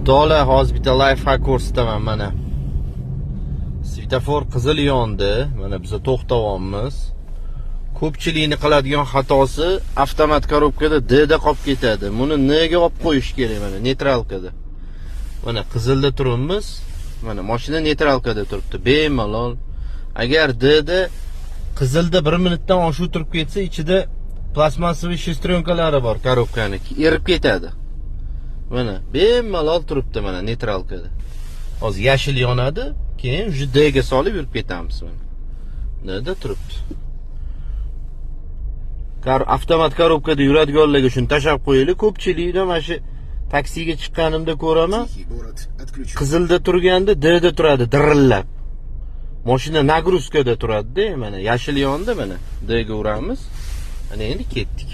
O'rtoqlar, hozir bitta lifehack ko'rsataman mana. Svetofor qizil yondi. Mana biz to'xtayapmiz. Ko'pchilikning qiladigan xatosi avtomat korobkada D da qolib ketadi. Buni N ga olib qo'yish kerak mana neytralkada. Mana qizilda turibmiz. Mana mashina neytralkada turibdi. Bemalol. Agar D da qizilda 1 minutdan oshiq turib ketsa, ichida plastmassaviy shestryonkalari bor korobkaniki. Erib ketadi. Mana bemalol turibdi mana neytralkada. Hozir yashil yonadi, keyin shu D ga solib yurib ketamiz mana. Neda turibdi. Avtomat korobkada yuradiganlarga shuni tashab qo'yaylik. Ko'pchilikda mana shu taksiga chiqqanimda ko'raman. Qizilda turganda D da turadi, dirillab. Mashina nagruzkada turadi-da, mana yashil yondi mana. D ga uramiz. Ana endi ketdik.